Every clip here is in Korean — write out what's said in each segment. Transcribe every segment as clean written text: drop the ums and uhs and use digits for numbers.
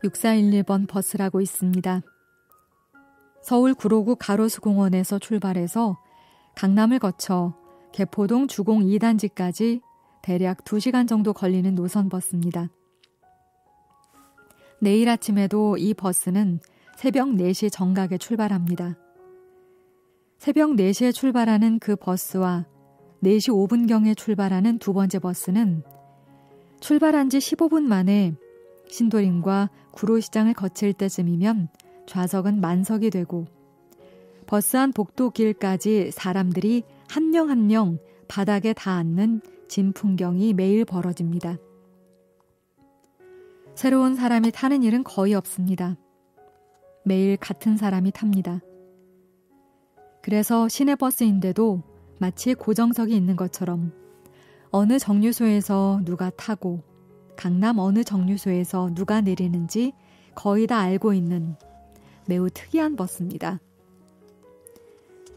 6411번 버스라고 있습니다. 서울 구로구 가로수공원에서 출발해서 강남을 거쳐 개포동 주공 2단지까지 대략 2시간 정도 걸리는 노선버스입니다. 내일 아침에도 이 버스는 새벽 4시 정각에 출발합니다. 새벽 4시에 출발하는 그 버스와 4시 5분경에 출발하는 두 번째 버스는 출발한 지 15분 만에 신도림과 구로시장을 거칠 때쯤이면 좌석은 만석이 되고 버스 안 복도길까지 사람들이 한 명 한 명 바닥에 다 앉는 진풍경이 매일 벌어집니다. 새로운 사람이 타는 일은 거의 없습니다. 매일 같은 사람이 탑니다. 그래서 시내버스인데도 마치 고정석이 있는 것처럼 어느 정류소에서 누가 타고 강남 어느 정류소에서 누가 내리는지 거의 다 알고 있는 매우 특이한 버스입니다.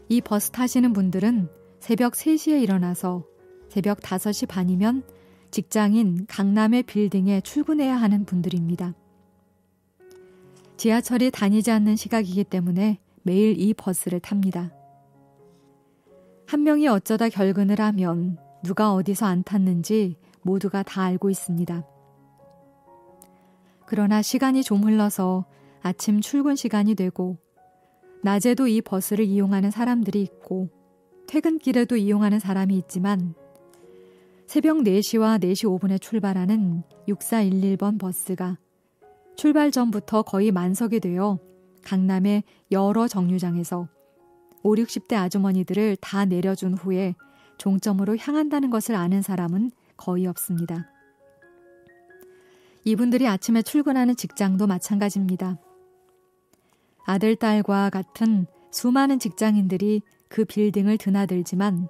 이 버스 타시는 분들은 새벽 3시에 일어나서 새벽 5시 반이면 직장인 강남의 빌딩에 출근해야 하는 분들입니다. 지하철이 다니지 않는 시각이기 때문에 매일 이 버스를 탑니다. 한 명이 어쩌다 결근을 하면 누가 어디서 안 탔는지 모두가 다 알고 있습니다. 그러나 시간이 좀 흘러서 아침 출근 시간이 되고 낮에도 이 버스를 이용하는 사람들이 있고 퇴근길에도 이용하는 사람이 있지만 새벽 4시와 4시 5분에 출발하는 6411번 버스가 출발 전부터 거의 만석이 되어 강남의 여러 정류장에서 5, 60대 아주머니들을 다 내려준 후에 종점으로 향한다는 것을 아는 사람은 거의 없습니다. 이분들이 아침에 출근하는 직장도 마찬가지입니다. 아들, 딸과 같은 수많은 직장인들이 그 빌딩을 드나들지만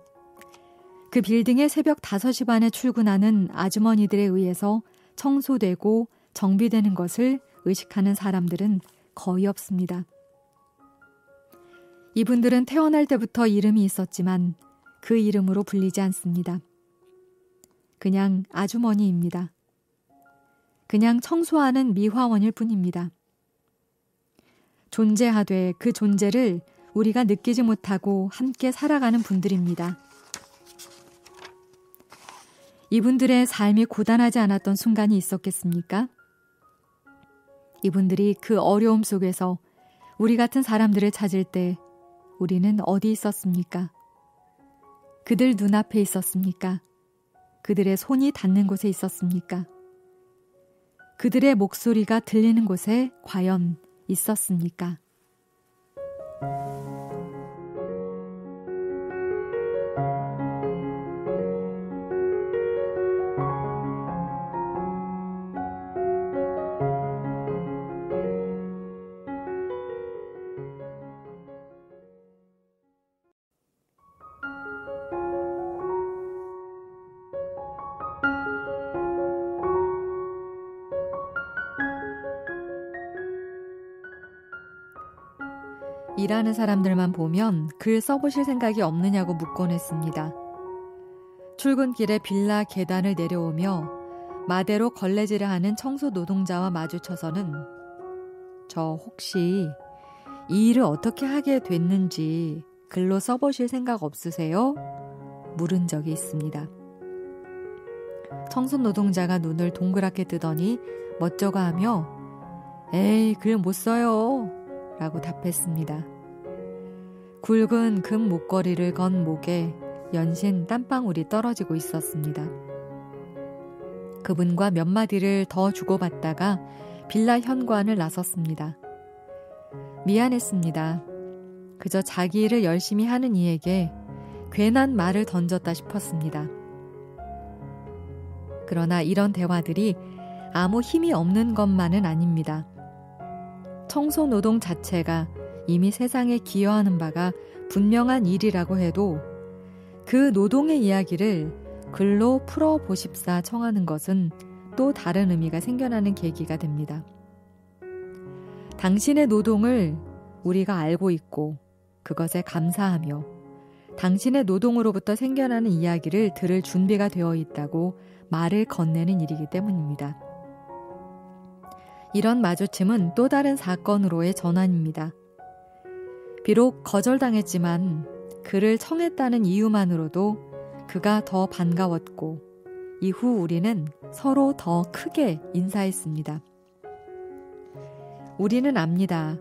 그 빌딩에 새벽 5시 반에 출근하는 아주머니들에 의해서 청소되고 정비되는 것을 의식하는 사람들은 거의 없습니다. 이분들은 태어날 때부터 이름이 있었지만 그 이름으로 불리지 않습니다. 그냥 아주머니입니다. 그냥 청소하는 미화원일 뿐입니다. 존재하되 그 존재를 우리가 느끼지 못하고 함께 살아가는 분들입니다. 이분들의 삶이 고단하지 않았던 순간이 있었겠습니까? 이분들이 그 어려움 속에서 우리 같은 사람들을 찾을 때 우리는 어디 있었습니까? 그들 눈앞에 있었습니까? 그들의 손이 닿는 곳에 있었습니까? 그들의 목소리가 들리는 곳에 과연 있었습니까? 일하는 사람들만 보면 글 써보실 생각이 없느냐고 묻곤 했습니다. 출근길에 빌라 계단을 내려오며 마대로 걸레질을 하는 청소 노동자와 마주쳐서는 저 혹시 이 일을 어떻게 하게 됐는지 글로 써보실 생각 없으세요? 물은 적이 있습니다. 청소 노동자가 눈을 동그랗게 뜨더니 멋쩍어 하며 에이 글 못 써요 라고 답했습니다. 굵은 금 목걸이를 건 목에 연신 땀방울이 떨어지고 있었습니다. 그분과 몇 마디를 더 주고받다가 빌라 현관을 나섰습니다. 미안했습니다. 그저 자기 일을 열심히 하는 이에게 괜한 말을 던졌다 싶었습니다. 그러나 이런 대화들이 아무 힘이 없는 것만은 아닙니다. 청소 노동 자체가 이미 세상에 기여하는 바가 분명한 일이라고 해도 그 노동의 이야기를 글로 풀어보십사 청하는 것은 또 다른 의미가 생겨나는 계기가 됩니다. 당신의 노동을 우리가 알고 있고 그것에 감사하며 당신의 노동으로부터 생겨나는 이야기를 들을 준비가 되어 있다고 말을 건네는 일이기 때문입니다. 이런 마주침은 또 다른 사건으로의 전환입니다. 비록 거절당했지만 그를 청했다는 이유만으로도 그가 더 반가웠고 이후 우리는 서로 더 크게 인사했습니다. 우리는 압니다.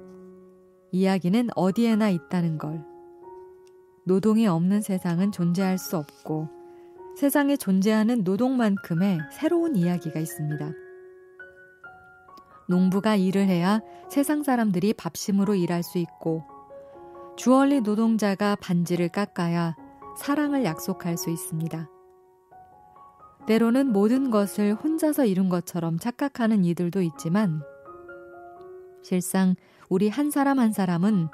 이야기는 어디에나 있다는 걸. 노동이 없는 세상은 존재할 수 없고 세상에 존재하는 노동만큼의 새로운 이야기가 있습니다. 농부가 일을 해야 세상 사람들이 밥심으로 일할 수 있고 주얼리 노동자가 반지를 깎아야 사랑을 약속할 수 있습니다. 때로는 모든 것을 혼자서 이룬 것처럼 착각하는 이들도 있지만 실상 우리 한 사람 한 사람은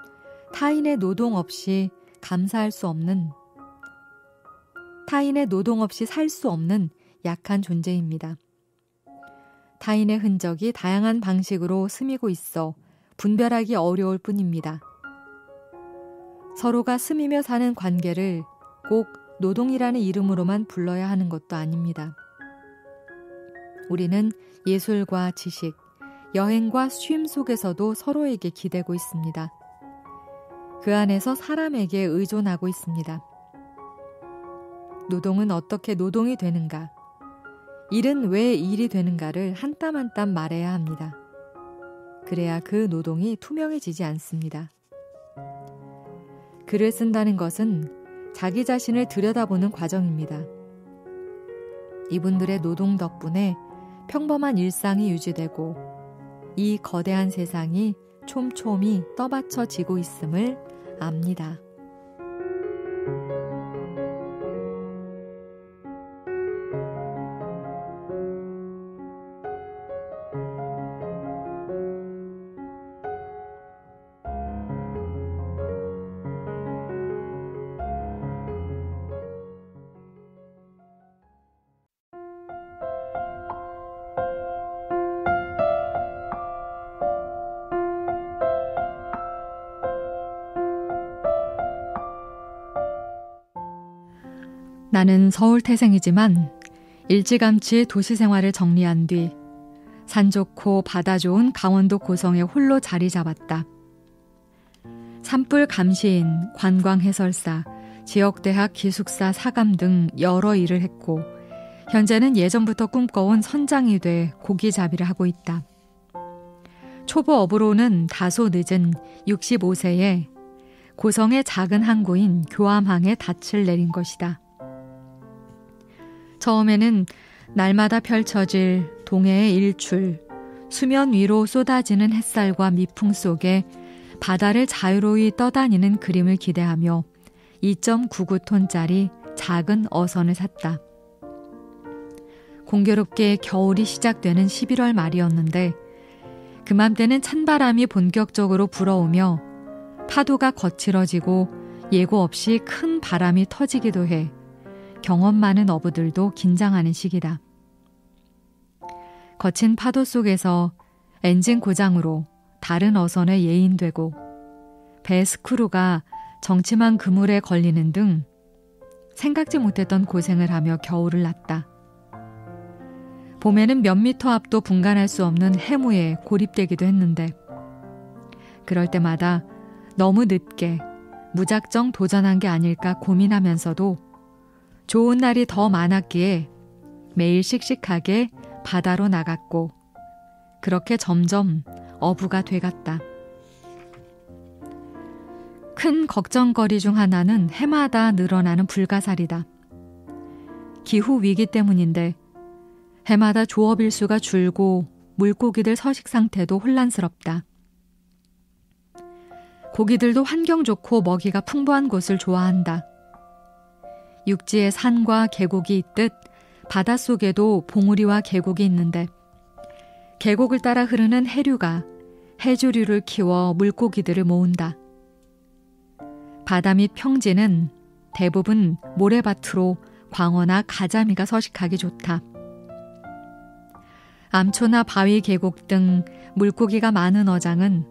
타인의 노동 없이 감사할 수 없는, 타인의 노동 없이 살 수 없는 약한 존재입니다. 타인의 흔적이 다양한 방식으로 스미고 있어 분별하기 어려울 뿐입니다. 서로가 스미며 사는 관계를 꼭 노동이라는 이름으로만 불러야 하는 것도 아닙니다. 우리는 예술과 지식, 여행과 쉼 속에서도 서로에게 기대고 있습니다. 그 안에서 사람에게 의존하고 있습니다. 노동은 어떻게 노동이 되는가? 일은 왜 일이 되는가를 한 땀 한 땀 말해야 합니다. 그래야 그 노동이 투명해지지 않습니다. 글을 쓴다는 것은 자기 자신을 들여다보는 과정입니다. 이분들의 노동 덕분에 평범한 일상이 유지되고 이 거대한 세상이 촘촘히 떠받쳐지고 있음을 압니다. 나는 서울 태생이지만 일찌감치 도시 생활을 정리한 뒤 산 좋고 바다 좋은 강원도 고성에 홀로 자리 잡았다. 산불 감시인, 관광 해설사, 지역대학 기숙사 사감 등 여러 일을 했고 현재는 예전부터 꿈꿔온 선장이 돼 고기잡이를 하고 있다. 초보 어부로는 다소 늦은 65세에 고성의 작은 항구인 교암항에 닻을 내린 것이다. 처음에는 날마다 펼쳐질 동해의 일출, 수면 위로 쏟아지는 햇살과 미풍 속에 바다를 자유로이 떠다니는 그림을 기대하며 2.99톤짜리 작은 어선을 샀다. 공교롭게 겨울이 시작되는 11월 말이었는데 그맘때는 찬바람이 본격적으로 불어오며 파도가 거칠어지고 예고 없이 큰 바람이 터지기도 해 경험 많은 어부들도 긴장하는 시기다. 거친 파도 속에서 엔진 고장으로 다른 어선에 예인되고 배 스크루가 정치만 그물에 걸리는 등 생각지 못했던 고생을 하며 겨울을 났다. 봄에는 몇 미터 앞도 분간할 수 없는 해무에 고립되기도 했는데 그럴 때마다 너무 늦게 무작정 도전한 게 아닐까 고민하면서도 좋은 날이 더 많았기에 매일 씩씩하게 바다로 나갔고 그렇게 점점 어부가 돼갔다. 큰 걱정거리 중 하나는 해마다 늘어나는 불가사리다. 기후 위기 때문인데 해마다 조업일수가 줄고 물고기들 서식 상태도 혼란스럽다. 고기들도 환경 좋고 먹이가 풍부한 곳을 좋아한다. 육지에 산과 계곡이 있듯 바닷속에도 봉우리와 계곡이 있는데 계곡을 따라 흐르는 해류가 해조류를 키워 물고기들을 모은다. 바다 및 평지는 대부분 모래밭으로 광어나 가자미가 서식하기 좋다. 암초나 바위 계곡 등 물고기가 많은 어장은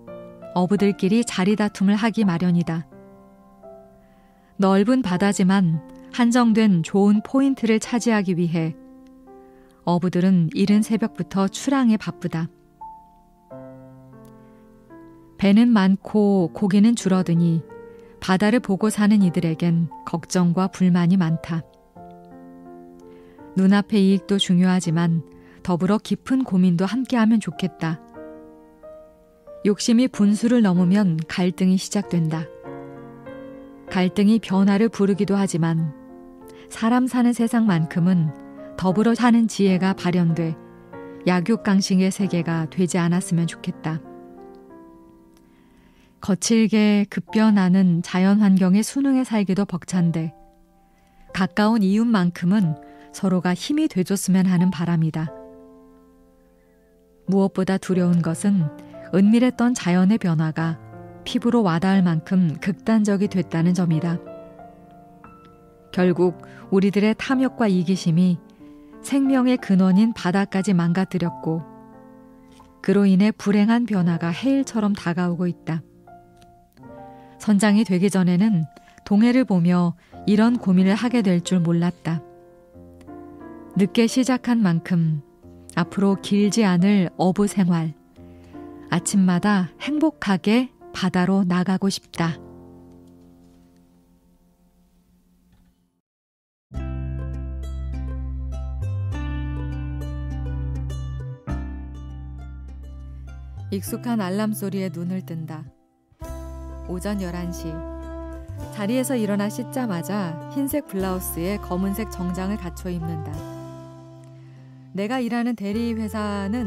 어부들끼리 자리다툼을 하기 마련이다. 넓은 바다지만 한정된 좋은 포인트를 차지하기 위해 어부들은 이른 새벽부터 출항에 바쁘다. 배는 많고 고기는 줄어드니 바다를 보고 사는 이들에겐 걱정과 불만이 많다. 눈앞의 이익도 중요하지만 더불어 깊은 고민도 함께하면 좋겠다. 욕심이 분수를 넘으면 갈등이 시작된다. 갈등이 변화를 부르기도 하지만 사람 사는 세상만큼은 더불어 사는 지혜가 발현돼 약육강식의 세계가 되지 않았으면 좋겠다. 거칠게 급변하는 자연환경에 순응해 살기도 벅찬데 가까운 이웃만큼은 서로가 힘이 돼줬으면 하는 바람이다. 무엇보다 두려운 것은 은밀했던 자연의 변화가 피부로 와닿을 만큼 극단적이 됐다는 점이다. 결국 우리들의 탐욕과 이기심이 생명의 근원인 바다까지 망가뜨렸고 그로 인해 불행한 변화가 해일처럼 다가오고 있다. 선장이 되기 전에는 동해를 보며 이런 고민을 하게 될 줄 몰랐다. 늦게 시작한 만큼 앞으로 길지 않을 어부 생활, 아침마다 행복하게 바다로 나가고 싶다. 익숙한 알람 소리에 눈을 뜬다. 오전 11시. 자리에서 일어나 씻자마자 흰색 블라우스에 검은색 정장을 갖춰 입는다. 내가 일하는 대리운전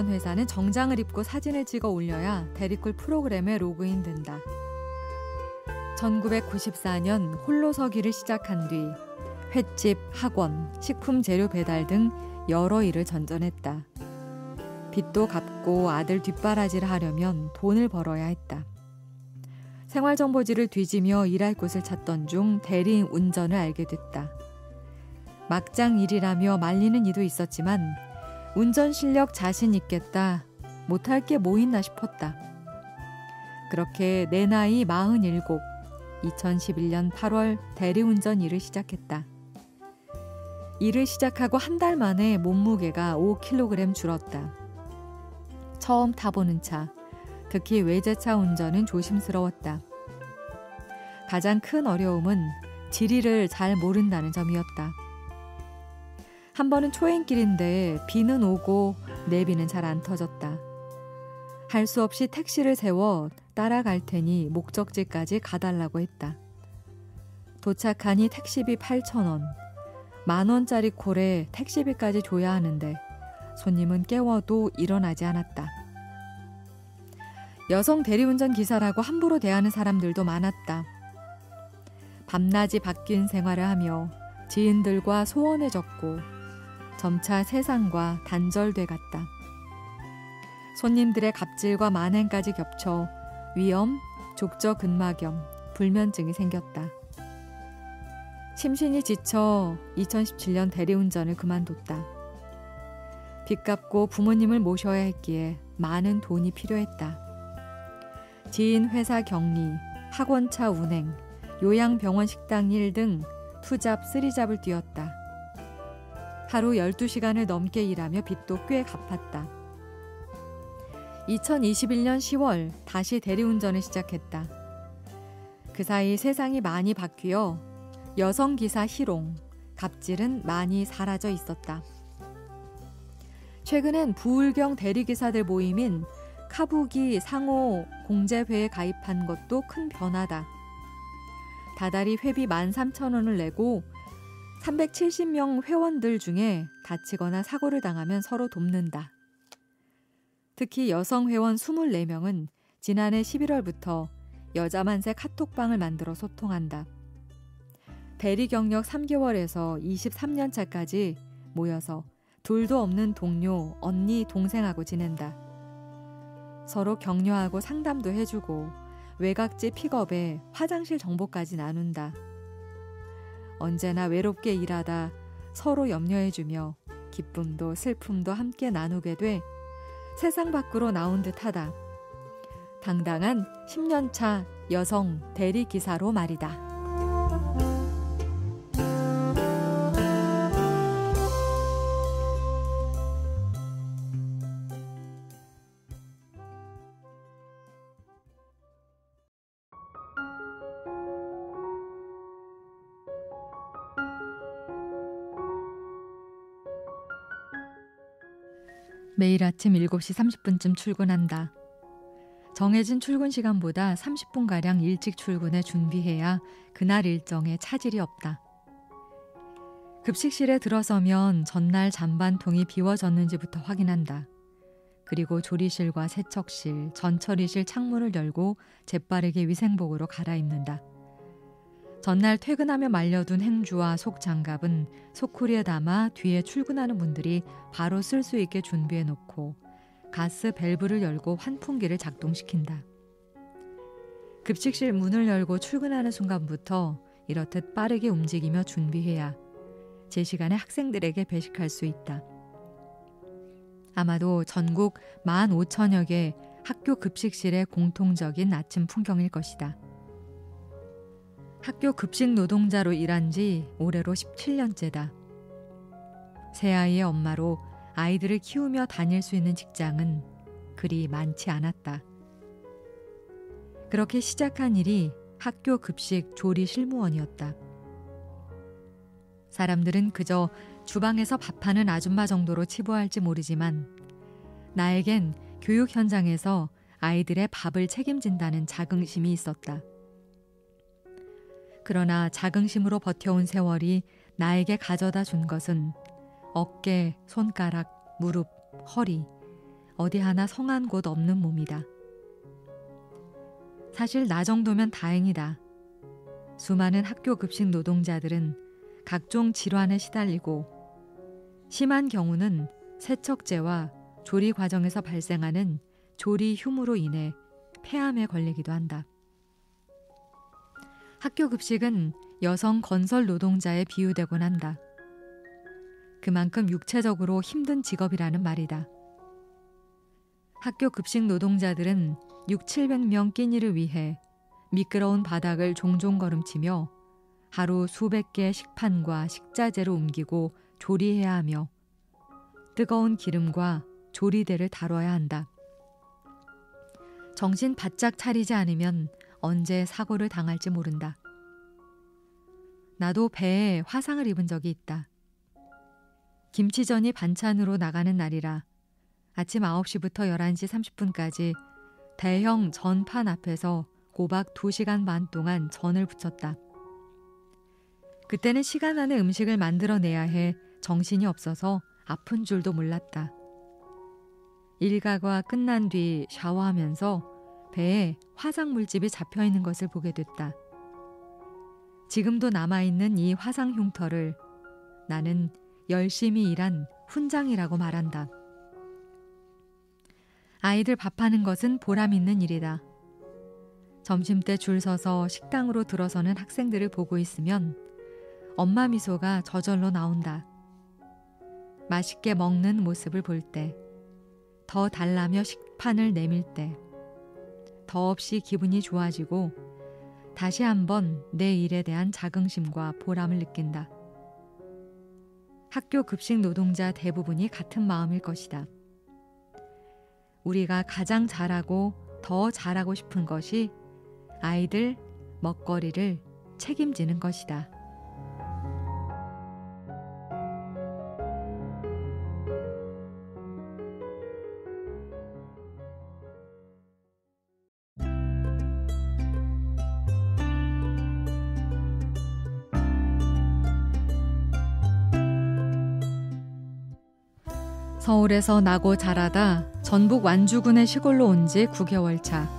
회사는 정장을 입고 사진을 찍어 올려야 대리꿀 프로그램에 로그인된다. 1994년 홀로 서기를 시작한 뒤 횟집, 학원, 식품 재료 배달 등 여러 일을 전전했다. 빚도 갚고 아들 뒷바라지를 하려면 돈을 벌어야 했다. 생활정보지를 뒤지며 일할 곳을 찾던 중 대리운전을 알게 됐다. 막장 일이라며 말리는 이도 있었지만 운전 실력 자신 있겠다. 못할 게 뭐 있나 싶었다. 그렇게 내 나이 47, 2011년 8월 대리운전 일을 시작했다. 일을 시작하고 한 달 만에 몸무게가 5kg 줄었다. 처음 타보는 차, 특히 외제차 운전은 조심스러웠다. 가장 큰 어려움은 지리를 잘 모른다는 점이었다. 한 번은 초행길인데 비는 오고 내비는 잘 안 터졌다. 할 수 없이 택시를 세워 따라갈 테니 목적지까지 가달라고 했다. 도착하니 택시비 8,000원, 10,000원짜리 콜에 택시비까지 줘야 하는데 손님은 깨워도 일어나지 않았다. 여성 대리운전 기사라고 함부로 대하는 사람들도 많았다. 밤낮이 바뀐 생활을 하며 지인들과 소원해졌고 점차 세상과 단절돼 갔다. 손님들의 갑질과 만행까지 겹쳐 위염, 족저근막염, 불면증이 생겼다. 심신이 지쳐 2017년 대리운전을 그만뒀다. 빚 갚고 부모님을 모셔야 했기에 많은 돈이 필요했다. 지인 회사 격리, 학원차 운행, 요양병원 식당 일 등 투잡, 쓰리잡을 뛰었다. 하루 12시간을 넘게 일하며 빚도 꽤 갚았다. 2021년 10월 다시 대리운전을 시작했다. 그 사이 세상이 많이 바뀌어 여성 기사 희롱, 갑질은 많이 사라져 있었다. 최근엔 부울경 대리기사들 모임인 카부기 상호 공제회에 가입한 것도 큰 변화다. 다달이 회비 13,000원을 내고 370명 회원들 중에 다치거나 사고를 당하면 서로 돕는다. 특히 여성 회원 24명은 지난해 11월부터 여자만세 카톡방을 만들어 소통한다. 대리 경력 3개월에서 23년 차까지 모여서 둘도 없는 동료, 언니, 동생하고 지낸다. 서로 격려하고 상담도 해주고 외곽지 픽업에 화장실 정보까지 나눈다. 언제나 외롭게 일하다 서로 염려해주며 기쁨도 슬픔도 함께 나누게 돼 세상 밖으로 나온 듯하다. 당당한 10년차 여성 대리기사로 말이다. 매일 아침 7시 30분쯤 출근한다. 정해진 출근 시간보다 30분가량 일찍 출근해 준비해야 그날 일정에 차질이 없다. 급식실에 들어서면 전날 잔반통이 비워졌는지부터 확인한다. 그리고 조리실과 세척실, 전처리실 창문을 열고 재빠르게 위생복으로 갈아입는다. 전날 퇴근하며 말려둔 행주와 속장갑은 소쿠리에 담아 뒤에 출근하는 분들이 바로 쓸 수 있게 준비해놓고 가스 밸브를 열고 환풍기를 작동시킨다. 급식실 문을 열고 출근하는 순간부터 이렇듯 빠르게 움직이며 준비해야 제 시간에 학생들에게 배식할 수 있다. 아마도 전국 15,000여 개 학교 급식실의 공통적인 아침 풍경일 것이다. 학교 급식 노동자로 일한 지 올해로 17년째다. 새아이의 엄마로 아이들을 키우며 다닐 수 있는 직장은 그리 많지 않았다. 그렇게 시작한 일이 학교 급식 조리 실무원이었다. 사람들은 그저 주방에서 밥하는 아줌마 정도로 치부할지 모르지만 나에겐 교육 현장에서 아이들의 밥을 책임진다는 자긍심이 있었다. 그러나 자긍심으로 버텨온 세월이 나에게 가져다 준 것은 어깨, 손가락, 무릎, 허리, 어디 하나 성한 곳 없는 몸이다. 사실 나 정도면 다행이다. 수많은 학교 급식 노동자들은 각종 질환에 시달리고 심한 경우는 세척제와 조리 과정에서 발생하는 조리 흉으로 인해 폐암에 걸리기도 한다. 학교 급식은 여성 건설 노동자에 비유되곤 한다. 그만큼 육체적으로 힘든 직업이라는 말이다. 학교 급식 노동자들은 600~700명 끼니를 위해 미끄러운 바닥을 종종 걸음치며 하루 수백 개의 식판과 식자재를 옮기고 조리해야 하며 뜨거운 기름과 조리대를 다뤄야 한다. 정신 바짝 차리지 않으면 언제 사고를 당할지 모른다. 나도 배에 화상을 입은 적이 있다. 김치전이 반찬으로 나가는 날이라 아침 9시부터 11시 30분까지 대형 전판 앞에서 꼬박 2시간 반 동안 전을 부쳤다. 그때는 시간 안에 음식을 만들어내야 해 정신이 없어서 아픈 줄도 몰랐다. 일과가 끝난 뒤 샤워하면서 배에 화상물집이 잡혀있는 것을 보게 됐다. 지금도 남아있는 이 화상 흉터를 나는 열심히 일한 훈장이라고 말한다. 아이들 밥하는 것은 보람 있는 일이다. 점심때 줄 서서 식당으로 들어서는 학생들을 보고 있으면 엄마 미소가 저절로 나온다. 맛있게 먹는 모습을 볼 때, 더 달라며 식판을 내밀 때, 더없이 기분이 좋아지고 다시 한번 내 일에 대한 자긍심과 보람을 느낀다. 학교 급식 노동자 대부분이 같은 마음일 것이다. 우리가 가장 잘하고 더 잘하고 싶은 것이 아이들 먹거리를 책임지는 것이다. 서울에서 나고 자라다 전북 완주군의 시골로 온 지 9개월 차.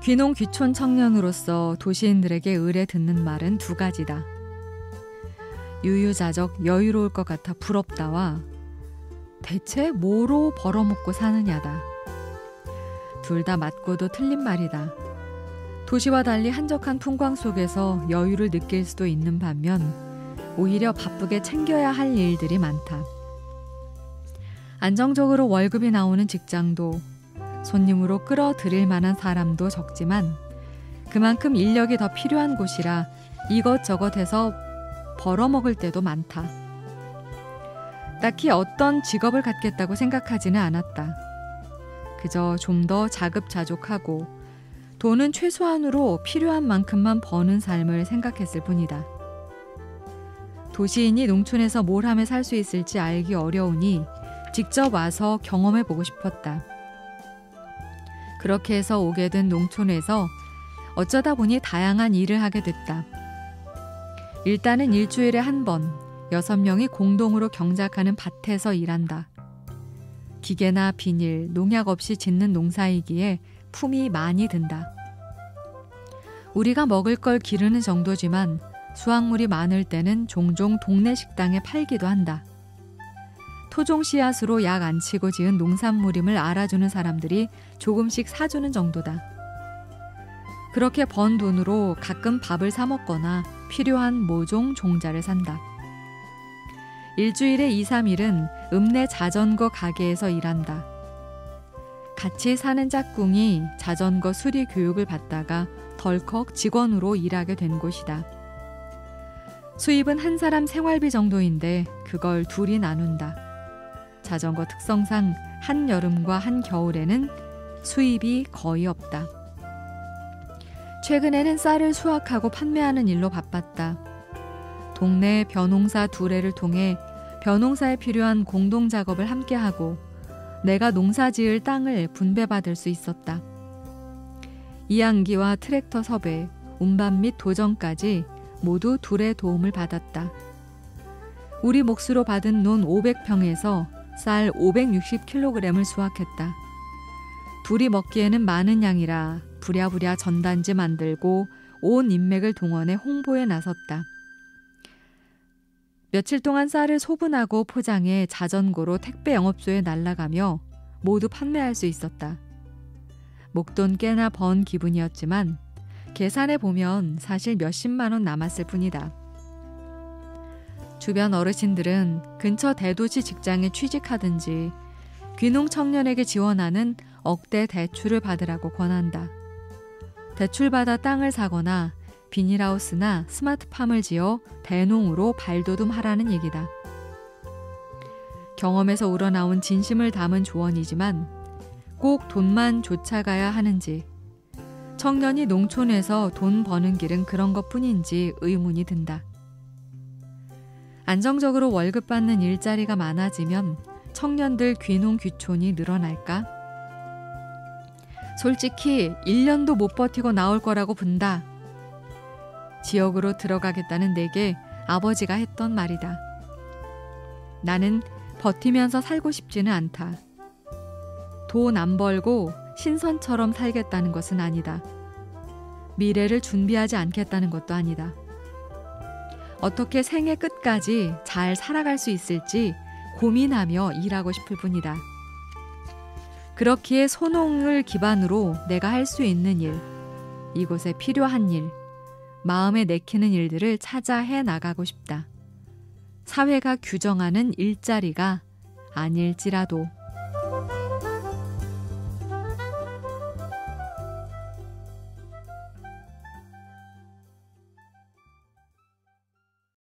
귀농 귀촌 청년으로서 도시인들에게 의뢰 듣는 말은 두 가지다. 유유자적 여유로울 것 같아 부럽다와 대체 뭐로 벌어먹고 사느냐다. 둘 다 맞고도 틀린 말이다. 도시와 달리 한적한 풍광 속에서 여유를 느낄 수도 있는 반면 오히려 바쁘게 챙겨야 할 일들이 많다. 안정적으로 월급이 나오는 직장도 손님으로 끌어들일 만한 사람도 적지만 그만큼 인력이 더 필요한 곳이라 이것저것 해서 벌어먹을 때도 많다. 딱히 어떤 직업을 갖겠다고 생각하지는 않았다. 그저 좀 더 자급자족하고 돈은 최소한으로 필요한 만큼만 버는 삶을 생각했을 뿐이다. 도시인이 농촌에서 뭘 하며 살 수 있을지 알기 어려우니 직접 와서 경험해보고 싶었다. 그렇게 해서 오게 된 농촌에서 어쩌다 보니 다양한 일을 하게 됐다. 일단은 일주일에 한 번 6명이 공동으로 경작하는 밭에서 일한다. 기계나 비닐, 농약 없이 짓는 농사이기에 품이 많이 든다. 우리가 먹을 걸 기르는 정도지만 수확물이 많을 때는 종종 동네 식당에 팔기도 한다. 토종 씨앗으로 약 안 치고 지은 농산물임을 알아주는 사람들이 조금씩 사주는 정도다. 그렇게 번 돈으로 가끔 밥을 사 먹거나 필요한 모종 종자를 산다. 일주일에 2, 3일은 읍내 자전거 가게에서 일한다. 같이 사는 짝꿍이 자전거 수리 교육을 받다가 덜컥 직원으로 일하게 된 곳이다. 수입은 한 사람 생활비 정도인데 그걸 둘이 나눈다. 자전거 특성상 한여름과 한겨울에는 수입이 거의 없다. 최근에는 쌀을 수확하고 판매하는 일로 바빴다. 동네 벼농사 2회를 통해 벼농사에 필요한 공동작업을 함께하고 내가 농사지을 땅을 분배받을 수 있었다. 이양기와 트랙터 섭외, 운반 및 도정까지 모두 둘의 도움을 받았다. 우리 몫으로 받은 논 500평에서 쌀 560kg을 수확했다. 둘이 먹기에는 많은 양이라 부랴부랴 전단지 만들고 온 인맥을 동원해 홍보에 나섰다. 며칠 동안 쌀을 소분하고 포장해 자전거로 택배 영업소에 날아가며 모두 판매할 수 있었다. 목돈 꽤나 번 기분이었지만 계산해보면 사실 몇십만 원 남았을 뿐이다. 주변 어르신들은 근처 대도시 직장에 취직하든지 귀농 청년에게 지원하는 억대 대출을 받으라고 권한다. 대출받아 땅을 사거나 비닐하우스나 스마트팜을 지어 대농으로 발돋움하라는 얘기다. 경험에서 우러나온 진심을 담은 조언이지만 꼭 돈만 쫓아가야 하는지, 청년이 농촌에서 돈 버는 길은 그런 것뿐인지 의문이 든다. 안정적으로 월급 받는 일자리가 많아지면 청년들 귀농 귀촌이 늘어날까? 솔직히 1년도 못 버티고 나올 거라고 본다. 지역으로 들어가겠다는 내게 아버지가 했던 말이다. 나는 버티면서 살고 싶지는 않다. 돈 안 벌고 신선처럼 살겠다는 것은 아니다. 미래를 준비하지 않겠다는 것도 아니다. 어떻게 생애 끝까지 잘 살아갈 수 있을지 고민하며 일하고 싶을 뿐이다. 그렇기에 소농을 기반으로 내가 할 수 있는 일, 이곳에 필요한 일, 마음에 내키는 일들을 찾아 해나가고 싶다. 사회가 규정하는 일자리가 아닐지라도.